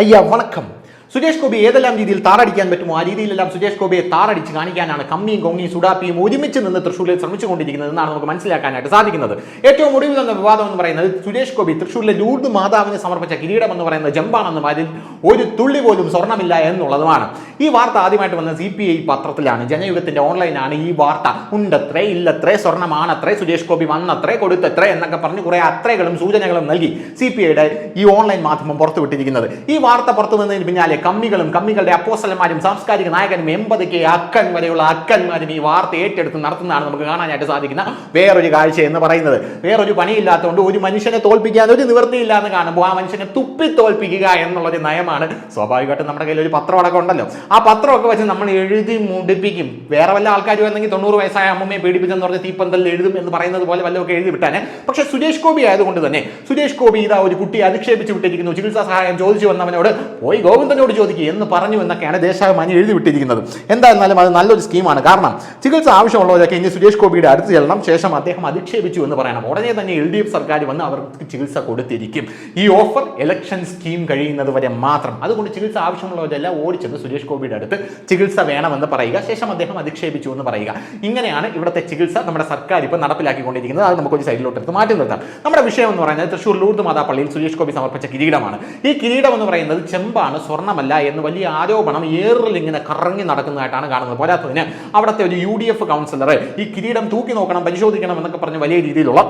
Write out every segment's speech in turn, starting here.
അയ്യ വണക്കം. സുരേഷ് ഗോപി ഏതെല്ലാം രീതിയിൽ താറടിക്കാൻ പറ്റുമോ ആ രീതിയിലെല്ലാം സുരേഷ് ഗോപിയെ താറടിച്ച് കാണിക്കാനാണ് കമ്മിയും കൊങ്ങിയും സുഡാപ്പിയും ഒരുമിച്ച് നിന്ന് തൃശ്ശൂരിൽ ശ്രമിച്ചുകൊണ്ടിരിക്കുന്നത് എന്നാണ് നമുക്ക് മനസ്സിലാക്കാനായിട്ട് സാധിക്കുന്നത്. ഏറ്റവും ഒടുവിൽ വന്ന വിവാദം എന്ന് പറയുന്നത് സുരേഷ് ഗോപി തൃശ്ശൂരിലെ ലൂർദ് മാതാവിന് സമർപ്പിച്ച കിരീടം എന്ന് പറയുന്നത് ജമ്പാണെന്നും അതിൽ ഒരു തുള്ളി പോലും സ്വർണ്ണമില്ല എന്നുള്ളതുമാണ്. ഈ വാർത്ത ആദ്യമായിട്ട് വന്ന CPI പത്രത്തിലാണ്. ജനയുഗത്തിന്റെ ഓൺലൈനാണ് ഈ വാർത്ത. ഉണ്ടത്രേ, ഇല്ലത്രേ, സ്വർണ്ണമാണത്രേ, സുരേഷ് ഗോപി വന്നത്രേ, കൊടുത്തത്രേ എന്നൊക്കെ പറഞ്ഞ് കുറെ അത്രകളും സൂചനകളും നൽകി CPIയുടെ ഈ ഓൺലൈൻ മാധ്യമം പുറത്തുവിട്ടിരിക്കുന്നത്. ഈ വാർത്ത പുറത്തു വന്നതിന് പിന്നാലെ കമ്മികളുടെ അപ്പോസ്തലന്മാരും സാംസ്കാരിക നായകനും 80K അക്കൻ വരെയുള്ള അക്കന്മാരും ഈ വാർത്ത ഏറ്റെടുത്ത് നടത്തുന്നതാണ് നമുക്ക് കാണാനായിട്ട് സാധിക്കുന്ന വേറൊരു കാഴ്ച എന്ന് പറയുന്നത്. വേറൊരു പണിയില്ലാത്തതുകൊണ്ട് ഒരു മനുഷ്യനെ തോൽപ്പിക്കാൻ ഒരു നിവൃത്തിയില്ല എന്ന് കാണുമ്പോൾ ആ മനുഷ്യനെ തുപ്പി തോൽപ്പിക്കുക എന്നുള്ളൊരു നയമാണ്. സ്വാഭാവികമായിട്ടും നമ്മുടെ കയ്യിൽ ഒരു പത്രം അടക്കം ഉണ്ടല്ലോ, ആ പത്രമൊക്കെ വെച്ച് നമ്മൾ എഴുതി മുടിപ്പിക്കും. വേറെ വല്ല ആൾക്കാർ വന്നെങ്കിൽ 90 വയസ്സായ അമ്മമ്മയെ പീഡിപ്പിച്ചെന്ന് പറഞ്ഞ് തീപ്പന്തലിൽ എഴുതും എന്ന് പറയുന്നത് പോലെ വല്ലതൊക്കെ എഴുതി വിട്ടാനെ. പക്ഷേ സുരേഷ് ഗോപി ആയതുകൊണ്ട് തന്നെ സുരേഷ് ഗോപി ഇതാ ഒരു കുട്ടിയെ അധിക്ഷേപിച്ച് വിട്ടിരിക്കുന്നു. ചികിത്സാ സഹായം ചോദിച്ചു വന്നവനോട് പോയി ഗോവിന്ദനോട് ചോദിക്കുക എന്ന് പറഞ്ഞു എന്നൊക്കെയാണ് ദേശാഭിമാനി എഴുതി വിട്ടിരിക്കുന്നത്. എന്തായിരുന്നാലും അത് നല്ലൊരു സ്കീമാണ്. കാരണം ചികിത്സ ആവശ്യമുള്ളവരൊക്കെ ഇനി സുരേഷ് ഗോപിയുടെ അടുത്ത് ചെല്ലണം, ശേഷം അദ്ദേഹം അധിക്ഷേപിച്ചു എന്ന് പറയണം. ഉടനെ തന്നെ LDF സർക്കാർ വന്ന് അവർക്ക് ചികിത്സ കൊടുത്തിരിക്കും. ഈ ഓഫർ ഇലക്ഷൻ സ്കീം കഴിയുന്നത് വരെ മാത്രം. അതുകൊണ്ട് ചികിത്സ ആവശ്യമുള്ളവരെല്ലാം ഓടിച്ചെന്ന് സുരേഷ് ഗോപിയുടെ അടുത്ത് ചികിത്സ വേണമെന്ന് പറയുക, ശേഷം അദ്ദേഹം അധിക്ഷേപിച്ചു എന്ന് പറയുക. ഇങ്ങനെയാണ് ഇവിടുത്തെ ചികിത്സ നമ്മുടെ സർക്കാർ ഇപ്പോൾ നടപ്പിലാക്കിക്കൊണ്ടിരിക്കുന്നത്. അത് നമുക്കൊരു സൈഡിലോട്ട് എടുത്ത് മാറ്റി നിർത്താം. നമ്മുടെ വിഷയം എന്ന് പറയുന്നത് തൃശ്ശൂർ ലൂർദ് മാതാ പള്ളിയിൽ സുരേഷ് ഗോപി സമർപ്പിച്ച കിരീടമാണ്. ഈ കിരീടം എന്ന് പറയുന്നത് ചെമ്പാണ്, സ്വർണ്ണമല്ല എന്ന് വലിയ ആരോപണം ഏറിൽ ഇങ്ങനെ കറങ്ങി നടക്കുന്നതായിട്ടാണ് കാണുന്നത്. പോരാത്തതിന് അവിടുത്തെ ഒരു UDF കൗൺസിലർ ഈ കിരീടം തൂക്കി നോക്കണം, പരിശോധിക്കണം എന്നൊക്കെ പറഞ്ഞ് വലിയ രീതിയിലുള്ള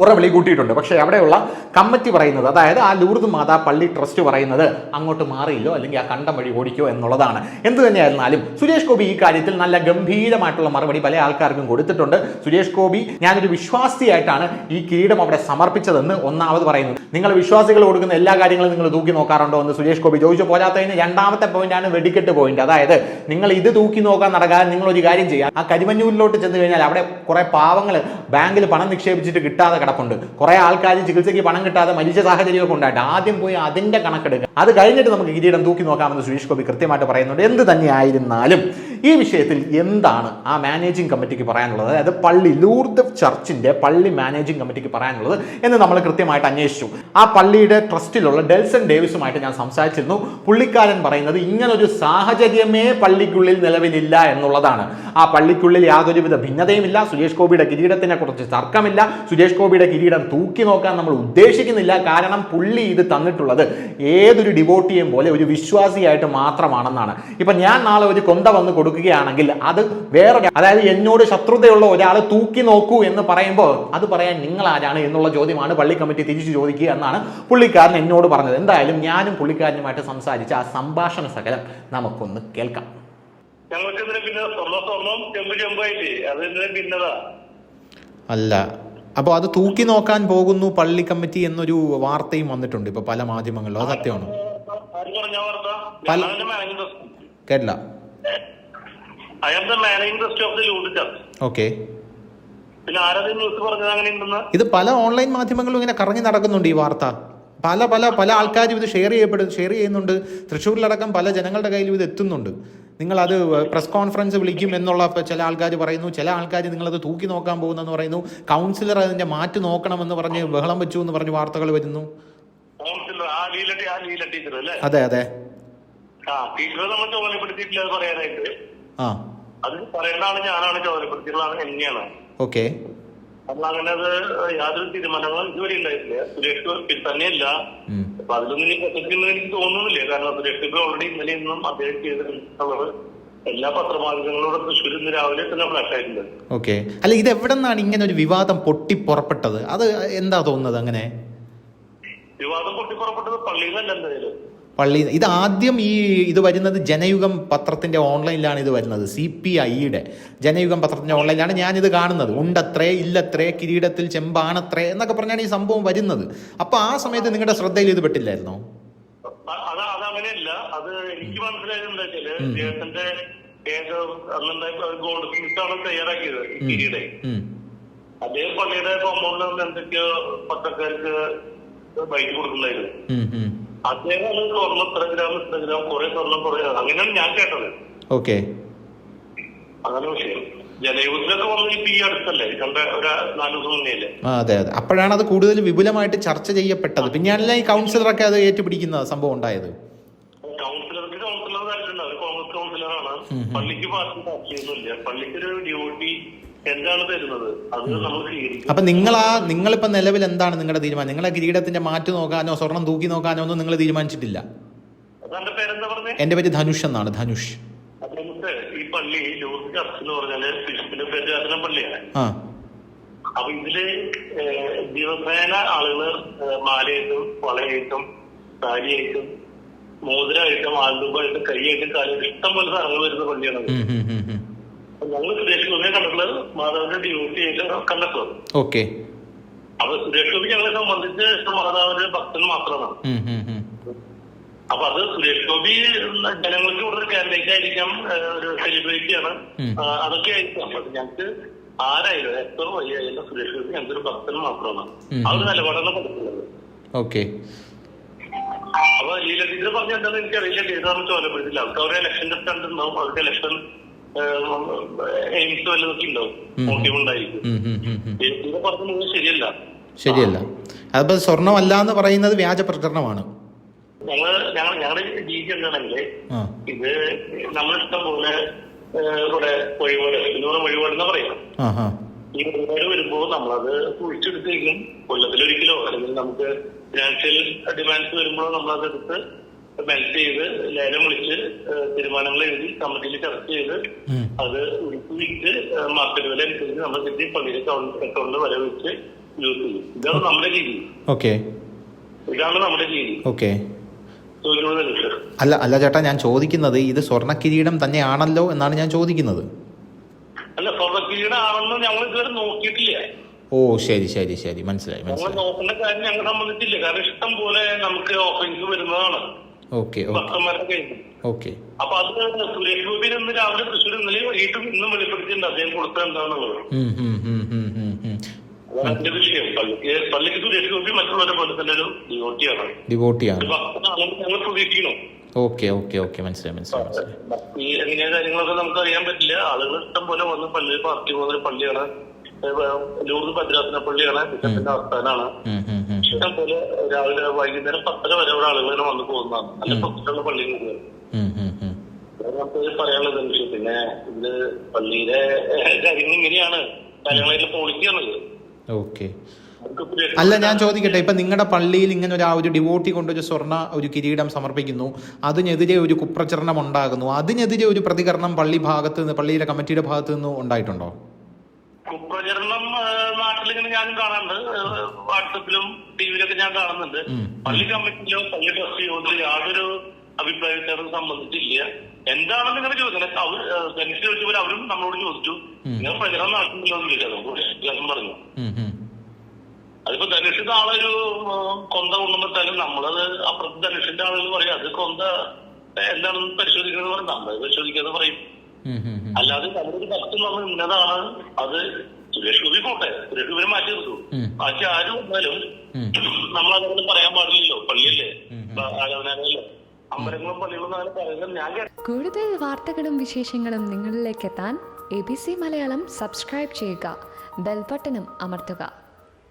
ഉറവിളി കൂട്ടിയിട്ടുണ്ട്. പക്ഷേ അവിടെയുള്ള കമ്മിറ്റി പറയുന്നത്, അതായത് ആ ലൂർദ് മാതാ പള്ളി ട്രസ്റ്റ് പറയുന്നത് അങ്ങോട്ട് മാറിയില്ലോ അല്ലെങ്കിൽ ആ കണ്ടം വഴി ഓടിക്കോ എന്നുള്ളതാണ്. എന്ത് തന്നെയായിരുന്നാലും സുരേഷ് ഗോപി ഈ കാര്യത്തിൽ നല്ല ഗംഭീരമായിട്ടുള്ള മറുപടി പല ആൾക്കാർക്കും കൊടുത്തിട്ടുണ്ട്. സുരേഷ് ഗോപി ഞാനൊരു വിശ്വാസിയായിട്ടാണ് ഈ കിരീടം അവിടെ സമർപ്പിച്ചതെന്ന് ഒന്നാമത് പറയുന്നു. നിങ്ങൾ വിശ്വാസികൾ കൊടുക്കുന്ന എല്ലാ കാര്യങ്ങളും നിങ്ങൾ തൂക്കി നോക്കാറുണ്ടോ എന്ന് സുരേഷ് ഗോപി ചോദിച്ചു. പോരാത്തതിന് രണ്ടാമത്തെ പോയിന്റാണ് വെടിക്കെട്ട് പോയിന്റ്. അതായത് നിങ്ങൾ ഇത് തൂക്കി നോക്കാൻ നടക്കാതെ നിങ്ങൾ ഒരു കാര്യം ചെയ്യുക, ആ കരിമഞ്ഞൂരിലോട്ട് ചെന്ന് കഴിഞ്ഞാൽ അവിടെ കുറെ പാവങ്ങൾ ബാങ്കിൽ പണം നിക്ഷേപിച്ചിട്ട് കിട്ടാതെ കിടപ്പുണ്ട്. കുറെ ആൾക്കാർ ചികിത്സയ്ക്ക് പണം കിട്ടാതെ മരിച്ച സാഹചര്യമൊക്കെ ഉണ്ടായിട്ട് ആദ്യം പോയി അതിന്റെ കണക്കെടുക്കുക, അത് കഴിഞ്ഞിട്ട് നമുക്ക് കിരീടം തൂക്കി നോക്കാമെന്ന് സുരേഷ് ഗോപി കൃത്യമായിട്ട് പറയുന്നുണ്ട്. എന്ത് തന്നെയായിരുന്നാലും ഈ വിഷയത്തിൽ എന്താണ് ആ മാനേജിംഗ് കമ്മിറ്റിക്ക് പറയാനുള്ളത്, അതായത് പള്ളി ലൂർദ് ചർച്ചിന്റെ പള്ളി മാനേജിംഗ് കമ്മിറ്റിക്ക് പറയാനുള്ളത് എന്ന് നമ്മൾ കൃത്യമായിട്ട് അന്വേഷിച്ചു. ആ പള്ളിയുടെ ട്രസ്റ്റിലുള്ള ഡെൽസൺ ഡേവിസുമായിട്ട് ഞാൻ സംസാരിച്ചിരുന്നു. പുള്ളിക്കാരൻ പറയുന്നത് ഇങ്ങനൊരു സാഹചര്യമേ പള്ളിക്കുള്ളിൽ നിലവിലില്ല എന്നുള്ളതാണ്. ആ പള്ളിക്കുള്ളിൽ യാതൊരുവിധ ഭിന്നതയുമില്ല. സുരേഷ് ഗോപിയുടെ കിരീടത്തിനെ കുറിച്ച് തർക്കമില്ല. സുരേഷ് ഗോപിയുടെ കിരീടം തൂക്കി നോക്കാൻ നമ്മൾ ഉദ്ദേശിക്കുന്നില്ല. കാരണം പുള്ളി ഇത് തന്നിട്ടുള്ളത് ഏതൊരു ഡിവോട്ടിയെയും പോലെ ഒരു വിശ്വാസിയായിട്ട് മാത്രമാണെന്നാണ്. ഇപ്പൊ ഞാൻ നാളെ ഒരു കൊന്ത വന്ന് കൊടുക്കുകയാണെങ്കിൽ അത് വേറെ, അതായത് എന്നോട് ശത്രുതയുള്ള ഒരാൾ തൂക്കി നോക്കൂ എന്ന് പറയുമ്പോൾ അത് പറയാൻ നിങ്ങൾ ആരാണ് എന്നുള്ള ചോദ്യമാണ് പള്ളി കമ്മിറ്റി തിരിച്ചു ചോദിക്കുക എന്നാണ് പുള്ളിക്കാരൻ എന്നോട് പറഞ്ഞത്. എന്തായാലും ഞാനും പുള്ളിക്കാരനുമായിട്ട് സംസാരിച്ച ആ സംഭാഷണ സകലം നമുക്കൊന്ന് കേൾക്കാം. അല്ല, അപ്പോൾ അത് തൂക്കി നോക്കാൻ പോകുന്നു പള്ളി കമ്മിറ്റി എന്നൊരു വാർത്തയും വന്നിട്ടുണ്ട് ഇപ്പൊ പല മാധ്യമങ്ങളിലും. അത് സത്യമാണോ? കേട്ടില്ല. ഓക്കെ, ഇത് പല ഓൺലൈൻ മാധ്യമങ്ങളിലും ഇങ്ങനെ കറങ്ങി നടക്കുന്നുണ്ട് ഈ വാർത്ത. പല പല പല ആൾക്കാരും ഇത് ഷെയർ ചെയ്യുന്നുണ്ട്. തൃശ്ശൂരിലടക്കം പല ജനങ്ങളുടെ കയ്യിലും ഇത് എത്തുന്നുണ്ട്. നിങ്ങളത് പ്രസ് കോൺഫറൻസ് വിളിക്കും എന്നുള്ള ചില ആൾക്കാർ പറയുന്നു. ചില ആൾക്കാർ നിങ്ങളത് തൂക്കി നോക്കാൻ പോകുന്നെന്ന് പറയുന്നു. കൗൺസിലർ അതിന്റെ മാറ്റി നോക്കണമെന്ന് പറഞ്ഞ് ബഹളം വെച്ചു എന്ന് പറഞ്ഞ് വാർത്തകൾ വരുന്നു. അതെ അതെ, ഓക്കെ. അങ്ങനെ അത് യാതൊരു തീരുമാനങ്ങളും ഇതുവരെ ഉണ്ടായിട്ടില്ല. സുരേഷ് ഗോപി തന്നെയല്ല, അപ്പൊ അതിലൊന്നും പ്രസക്തിയെന്ന് എനിക്ക് തോന്നുന്നില്ല. കാരണം സുരേഷ് ഗോപി ഓൾറെഡി ഇന്നലെ ഇന്നും അദ്ദേഹം ചെയ്തിട്ടുള്ളത് എല്ലാ പത്രമാധ്യമങ്ങളോടും തൃശ്ശൂർ ഇന്ന് രാവിലെ തന്നെ ഫ്ലാഷ് ആയിട്ടുണ്ട്. ഓക്കെ, അല്ല ഇത് എവിടെ നിന്നാണ് ഇങ്ങനെ ഒരു വിവാദം പൊട്ടിപ്പുറപ്പെട്ടത്? അത് എന്താ തോന്നുന്നത്? അങ്ങനെ വിവാദം പൊട്ടിപ്പുറപ്പെട്ടത് പള്ളിയിലല്ല. എന്തായാലും പള്ളി ഇത് ആദ്യം ഇത് വരുന്നത് ജനയുഗം പത്രത്തിന്റെ ഓൺലൈനിലാണ് ഇത് വരുന്നത്. CPIയുടെ ജനയുഗം പത്രത്തിന്റെ ഓൺലൈനിലാണ് ഞാനിത് കാണുന്നത്. ഉണ്ടത്രേ, ഇല്ലത്രേ, കിരീടത്തിൽ ചെമ്പാണത്രേ എന്നൊക്കെ പറഞ്ഞാണ് ഈ സംഭവം വരുന്നത്. അപ്പൊ ആ സമയത്ത് നിങ്ങളുടെ ശ്രദ്ധയിൽ ഇത് പെട്ടില്ലായിരുന്നോ? അതങ്ങനെയല്ല. അത് എനിക്ക് മനസ്സിലായത് എന്താ വെച്ചാല് അദ്ദേഹത്തിന്റെ ഗോൾഡ് സ്മിത്താണ് തയ്യാറാക്കിയത് ഈ കിരീടം. അദ്ദേഹം പള്ളിയുടെ കോമ്പൗണ്ടിൽ എന്തൊക്കെയോ പത്രക്കാർക്ക് ബൈക്ക് കൊടുക്കുന്നുണ്ടായിരുന്നു. അദ്ദേഹം സ്വർണ്ണം ഇത്ര ഗ്രാം കുറെ സ്വർണ്ണം കുറെ, അങ്ങനെയാണ് ഞാൻ കേട്ടത്. ഓക്കെ, അങ്ങനെ വിഷയം. ജനയുദ്ധത്തിലൊക്കെ വന്ന് ഇപ്പൊ ഈ അടുത്തല്ലേ കണ്ട ഒരു 4 ദിവസം മുന്നേല്ലേ. അതെ അതെ, അപ്പോഴാണ് അത് കൂടുതൽ വിപുലമായിട്ട് ചർച്ച ചെയ്യപ്പെട്ടത്. പിന്നെയാണല്ലോ ഈ കൗൺസിലറൊക്കെ അത് ഏറ്റുപിടിക്കുന്ന സംഭവം ഉണ്ടായത്. കൗൺസിലർ തരത്തിലുണ്ട്, അവർ കോൺഗ്രസ് കൗൺസിലറാണ്. പള്ളിക്ക് പാർട്ടി താല്പര്യമൊന്നുമില്ല. പള്ളിക്കൊരു ഡ്യൂട്ടി എന്താണ് തരുന്നത് അത് നമ്മൾ സ്വീകരിക്കും. അപ്പൊ നിങ്ങളിപ്പോ നിലവിൽ എന്താണ് നിങ്ങളുടെ തീരുമാനം? നിങ്ങളെ കിരീടത്തിന്റെ മാറ്റി നോക്കാനോ സ്വർണം തൂക്കി നോക്കാനോ ഒന്നും നിങ്ങൾ തീരുമാനിച്ചിട്ടില്ല? അതെന്റെ പേരെന്താ പറഞ്ഞേ? എന്റെ പേര് ധനുഷ് എന്നാണ്, ധനുഷ്. അതുകൊണ്ട് ഈ പള്ളി ലൂർദ് ചർച്ച് എന്ന് പറഞ്ഞാല് ബിഷപ്പിന്റെ പേര് പള്ളിയാണ്. അപ്പൊ ഇതില് ദിവസേന ആളുകള് മാലയായിട്ടും വളയായിട്ടും സാരിയായിട്ടും മോതിരമായിട്ടും ആൽദൂബായിട്ടും കൈയായിട്ടും കാലായിട്ടും ഇഷ്ടം പോലെ സാധനങ്ങൾ വരുന്ന പള്ളിയാണ്. ഞങ്ങൾ സുരേഷ് ഗോപിയെ കണ്ടിട്ടുള്ളത് മാതാവിന്റെ ഡ്യൂട്ടി ആയിട്ട് കണ്ടെത്തുന്നത്. ഓക്കെ. അപ്പൊ സുരേഷ് ഗോപി ഞങ്ങളെ സംബന്ധിച്ച് മാതാവിന്റെ ഭക്തൻ മാത്രമാണ്. അപ്പൊ അത് സുരേഷ് ഗോപി ജനങ്ങൾക്ക് ഇവിടെ ഒരു കാൻഡിഡേറ്റ് ആയിരിക്കാം, ഒരു സെലിബ്രിറ്റി ആണ്, അതൊക്കെ ആയിരിക്കാം. പക്ഷെ ഞങ്ങൾക്ക് ആരായാലും എത്ര വയ്യായാലും സുരേഷ് ഗോപി ഞങ്ങൾക്ക് ഒരു ഭക്തൻ മാത്രമാണ്. ആ ഒരു നിലപാടാണ് കൊടുക്കുന്നത്. ഓക്കെ. അപ്പൊ ഈ ഇതിൽ പറഞ്ഞ എന്താണെന്ന് എനിക്കറിയില്ല, ഏതാണ് ചോലപ്പെടുത്തില്ല. അവർക്ക് അവരുടെ ഇലക്ഷൻ കണ്ടുണ്ടാവും, അവർക്ക് ഇലക്ഷൻ എയിംസ് വല്ലതൊക്കെ ഉണ്ടാവും, മോട്ടീവ് ഉണ്ടായിരിക്കും. ഇത് പറഞ്ഞത് ശരിയല്ല. അപ്പൊ സ്വർണ്ണമല്ല എന്ന് പറയുന്നത് വ്യാജ പ്രചരണമാണ്. ഞങ്ങളുടെ രീതി എന്താണെങ്കിൽ ഇത് നമ്മളിഷ്ടം പോലെ ഇവിടെ വഴിപാട് വഴിപാടെന്ന് പറയാം. ഈ വഴിപാട് വരുമ്പോ നമ്മളത് കുഴിച്ചെടുത്തേക്കും. കൊല്ലത്തിലൊരിക്കലോ അല്ലെങ്കിൽ നമുക്ക് ഫിനാൻഷ്യൽ ഡിമാൻഡ്സ് വരുമ്പോഴോ നമ്മളതെടുത്ത് മെൽറ്റ് ചെയ്ത് ലേലം വിളിച്ച് തീരുമാനങ്ങൾ എഴുതി കമ്മിറ്റിയിൽ ചർച്ച ചെയ്ത് അത് വിറ്റ് മാർക്കറ്റ് വില അനുസരിച്ച് നമ്മൾ കിട്ടി പള്ളിയിലെ അക്കൗണ്ടിൽ വര വെച്ച് യൂസ് ചെയ്യും. ഇതാണ് നമ്മുടെ രീതി. ഇതാണ് നമ്മുടെ രീതി. ഓക്കെ. അല്ല ചേട്ടാ, ഞാൻ ചോദിക്കുന്നത് ഇത് സ്വർണ്ണ കിരീടം തന്നെയാണല്ലോ എന്നാണ് ഞാൻ ചോദിക്കുന്നത്. അല്ല, സ്വർണ്ണ കിരീടം ആണെന്ന് ഞങ്ങൾ ഇതുവരെ നോക്കിയിട്ടില്ല. ഓ ശരി, മനസ്സിലായി. നോക്കേണ്ട കാര്യം ഞങ്ങളെ സംബന്ധിച്ചില്ല. കാരണം ഇഷ്ടം പോലെ നമുക്ക് ഓഫറിങ്സ് വരുന്നതാണ്. ഓക്കെ. അപ്പൊ അത് സുരേഷ് ഗോപി ഇന്ന് രാവിലെ തൃശ്ശൂർ ഇന്നലെ വൈകിട്ടും ഇന്നും വെളിപ്പെടുത്തിയിട്ടുണ്ട് അദ്ദേഹം കൊടുത്തത് എന്താണെന്നുള്ളത്. അതാണ് വിഷയം. പള്ളിക്ക് സുരേഷ് ഗോപി മറ്റുള്ളവരെ പോലെ തന്നെ ഒരു ഡിവോട്ടിയാണ്. ഞങ്ങൾ പ്രതീക്ഷിക്കണം. ഓക്കെ, മനസ്സിലായി. എങ്ങനെയാ കാര്യങ്ങളൊക്കെ നമുക്ക് അറിയാൻ പറ്റില്ല. ആളുകൾ ഇഷ്ടം പോലെ വന്ന് പള്ളിയിൽ പാർട്ടി പോകുന്ന പള്ളിയാണ്. ലൂർദ് ഭദ്രാസന പള്ളിയാണ്, ബിഷപ്പിന്റെ ആസ്ഥാനാണ്. ഇഷ്ടം പോലെ രാവിലെ വൈകുന്നേരം 10 വരെ ഇവിടെ ആളുകൾ വന്ന് പോകുന്നതാണ്. നല്ല പ്രൊഫഷണൽ പള്ളിയിൽ നമുക്ക് പറയാനുള്ളത് വിഷയം. പിന്നെ ഇത് പള്ളിയിലെ കാര്യങ്ങൾ ഇങ്ങനെയാണ്, കാര്യങ്ങളായിട്ട് പോളിസിയാണത്. ഓക്കെ. അല്ല, ഞാൻ ചോദിക്കട്ടെ, ഇപ്പൊ നിങ്ങളുടെ പള്ളിയിൽ ഇങ്ങനെ ഒരു ഡിവോട്ടി കൊണ്ടൊരു ഒരു കിരീടം സമർപ്പിക്കുന്നു, അതിനെതിരെ ഒരു കുപ്രചരണം ഉണ്ടാകുന്നു, അതിനെതിരെ ഒരു പ്രതികരണം പള്ളിയിലെ കമ്മിറ്റിയുടെ ഭാഗത്ത് നിന്ന് ഉണ്ടായിട്ടുണ്ടോ? കുപ്രചരണം നാട്ടിലിങ്ങനെ ഞാനും കാണാറുണ്ട്, വാട്സപ്പിലും ടിവിയിലൊക്കെ ഞാൻ കാണുന്നുണ്ട്. പള്ളി കമ്മിറ്റിയിലോ പള്ളി ട്രസ്റ്റിയോ യാതൊരു അഭിപ്രായക്കാരും സംബന്ധിച്ചില്ല. എന്താണെന്ന് ഇങ്ങനെ ചോദിക്കുന്നത് അവർ ധനുഷ് ചോദിച്ചപ്പോൾ അവരും നമ്മളോട് ചോദിച്ചു, ഇങ്ങനെ പ്രചരണം നടത്തുന്നില്ലോ എന്ന് ചോദിച്ചു. പറഞ്ഞു അതിപ്പോ ധനുഷ് നാളൊരു കൊന്ത കൊണ്ടുവന്നിട്ടാലും നമ്മളത് അപ്പുറത്ത് ധനുഷിന്റെ ആളുകൾ പറയും അത് കൊന്ത എന്താണെന്ന് പരിശോധിക്കുന്നത് പറയും, നമ്മളത് പരിശോധിക്കാതെ പറയും. അല്ലാതെ നമ്മളൊരു ഭക്തം നമ്മൾ ഇന്നതാണ് അത് സുരേഷ് ഗോപി പോട്ടെ, സുരേഷ് ഗോപിനെ മാറ്റി നിർത്തൂ. ബാക്കി ആരും വന്നാലും നമ്മളതങ്ങനെ പറയാൻ പാടില്ലല്ലോ. പള്ളിയല്ലേ, ആരാധനാലയല്ലേ, അമ്പലങ്ങളും പള്ളികളും അങ്ങനെ പറയുന്നത് ഞാൻ. കൂടുതൽ വാർത്തകളും വിശേഷങ്ങളും നിങ്ങളിലേക്ക് എത്താൻ ABC മലയാളം സബ്സ്ക്രൈബ് ചെയ്യുക, ബെൽ ബട്ടണും അമർത്തുക.